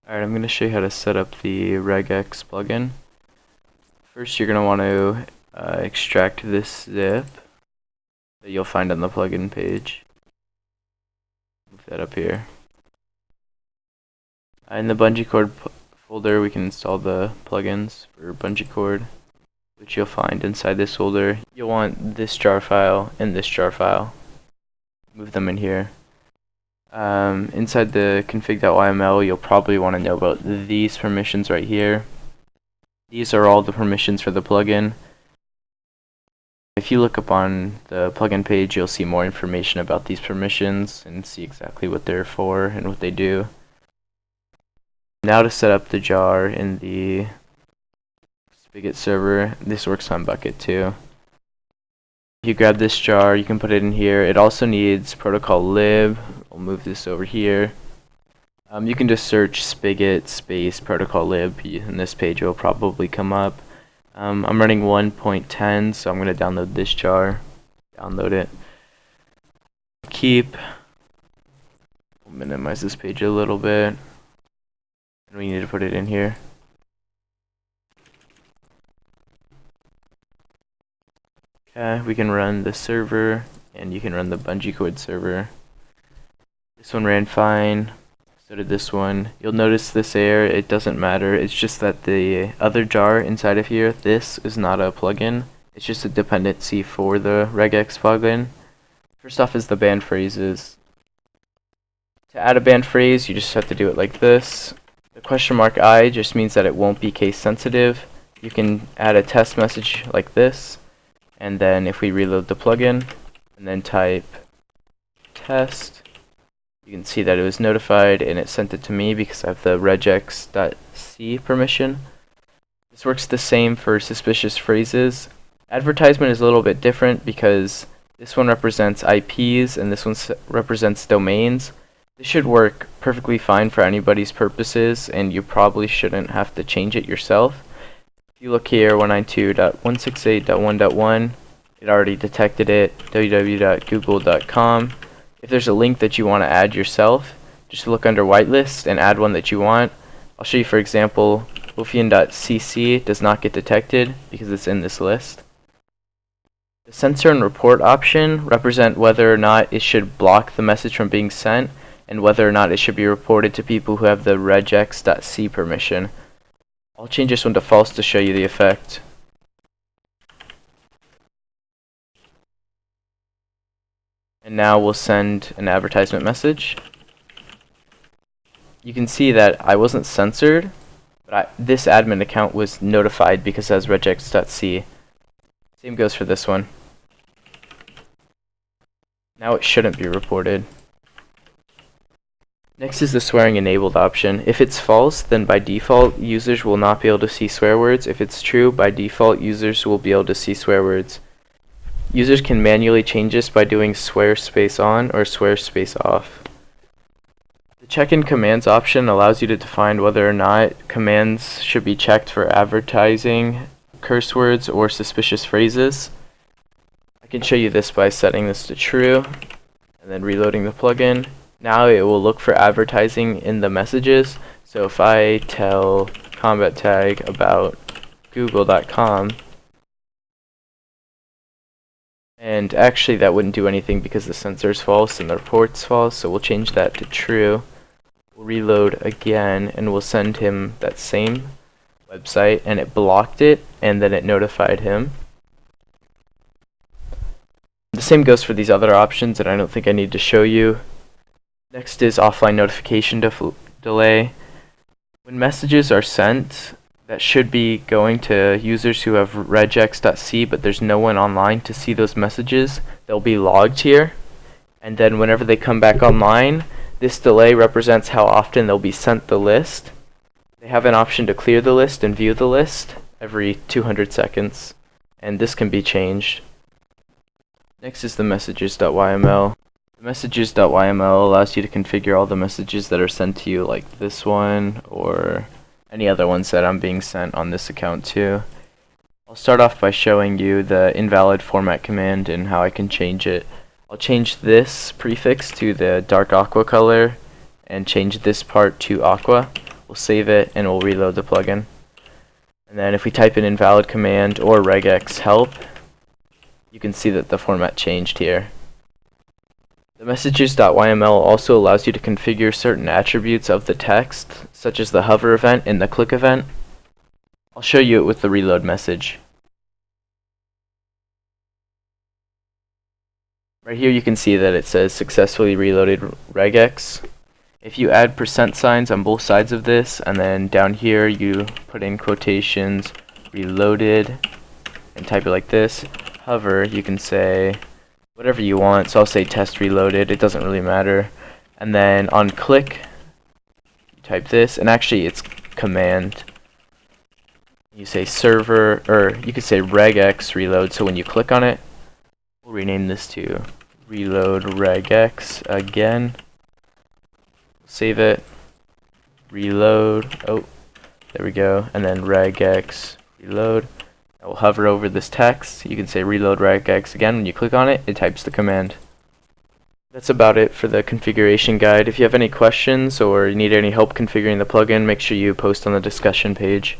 Alright, I'm going to show you how to set up the Regex plugin. First, you're going to want to extract this zip that you'll find on the plugin page. Move that up here. In the bungee cord folder, we can install the plugins for bungee cord, which you'll find inside this folder. You'll want this jar file and this jar file. Move them in here. Inside the config.yml, you'll probably want to know about these permissions right here. These are all the permissions for the plugin. If you look up on the plugin page, you'll see more information about these permissions and see exactly what they're for and what they do. Now to set up the jar in the Spigot server. This works on Bucket too. If you grab this jar, you can put it in here. It also needs protocol lib. We'll move this over here. You can just search Spigot space protocol lib, and this page will probably come up. I'm running 1.10, so I'm going to download this jar. Download it. Keep. We'll minimize this page a little bit. And we need to put it in here. Okay, we can run the server, and you can run the bungee cord server. This one ran fine, so did this one. You'll notice this error, it doesn't matter, it's just that the other jar inside of here, this is not a plugin. It's just a dependency for the Regex plugin. First off is the banned phrases. To add a banned phrase, you just have to do it like this. The question mark I just means that it won't be case sensitive. You can add a test message like this. And then if we reload the plugin and then type test, you can see that it was notified and it sent it to me because I have the regex.c permission. This works the same for suspicious phrases. Advertisement is a little bit different because this one represents IPs and this one represents domains. This should work perfectly fine for anybody's purposes, and you probably shouldn't have to change it yourself. If you look here, 192.168.1.1, it already detected it, www.google.com. If there's a link that you want to add yourself, just look under whitelist and add one that you want. I'll show you, for example, wolfian.cc does not get detected because it's in this list. The censor and report option represent whether or not it should block the message from being sent and whether or not it should be reported to people who have the regex.c permission. I'll change this one to false to show you the effect. And now we'll send an advertisement message. You can see that I wasn't censored, but this admin account was notified because it has regex.c. Same goes for this one. Now it shouldn't be reported. Next is the swearing enabled option. If it's false, then by default, users will not be able to see swear words. If it's true, by default, users will be able to see swear words. Users can manually change this by doing swear space on or swear space off. The check-in commands option allows you to define whether or not commands should be checked for advertising, curse words, or suspicious phrases. I can show you this by setting this to true and then reloading the plugin. Now it will look for advertising in the messages. So if I tell combat tag about google.com, and actually that wouldn't do anything because the censor is false and the report's false, so we'll change that to true. We'll reload again and we'll send him that same website, and it blocked it and then it notified him. The same goes for these other options that I don't think I need to show you. Next is offline notification delay. When messages are sent that should be going to users who have regex.c, but there's no one online to see those messages, they'll be logged here. And then whenever they come back online, this delay represents how often they'll be sent the list. They have an option to clear the list and view the list every 200 seconds, and this can be changed. Next is the messages.yml. The messages.yml allows you to configure all the messages that are sent to you, like this one or any other ones that I'm being sent on this account too. I'll start off by showing you the invalid format command and how I can change it. I'll change this prefix to the dark aqua color and change this part to aqua. We'll save it and we'll reload the plugin. And then if we type in invalid command or regex help, you can see that the format changed here. The messages.yml also allows you to configure certain attributes of the text, such as the hover event and the click event. I'll show you it with the reload message. Right here you can see that it says successfully reloaded regex. If you add % on both sides of this, and then down here you put in quotations reloaded and type it like this, hover, you can say whatever you want, so I'll say test reloaded, it doesn't really matter. And then on click, you type this, and actually it's command. You say server, or you could say regex reload, so when you click on it, we'll rename this to reload regex again. Save it, reload, oh, there we go, and then regex reload. I will hover over this text. You can say reload regex again. When you click on it, it types the command. That's about it for the configuration guide. If you have any questions or you need any help configuring the plugin, make sure you post on the discussion page.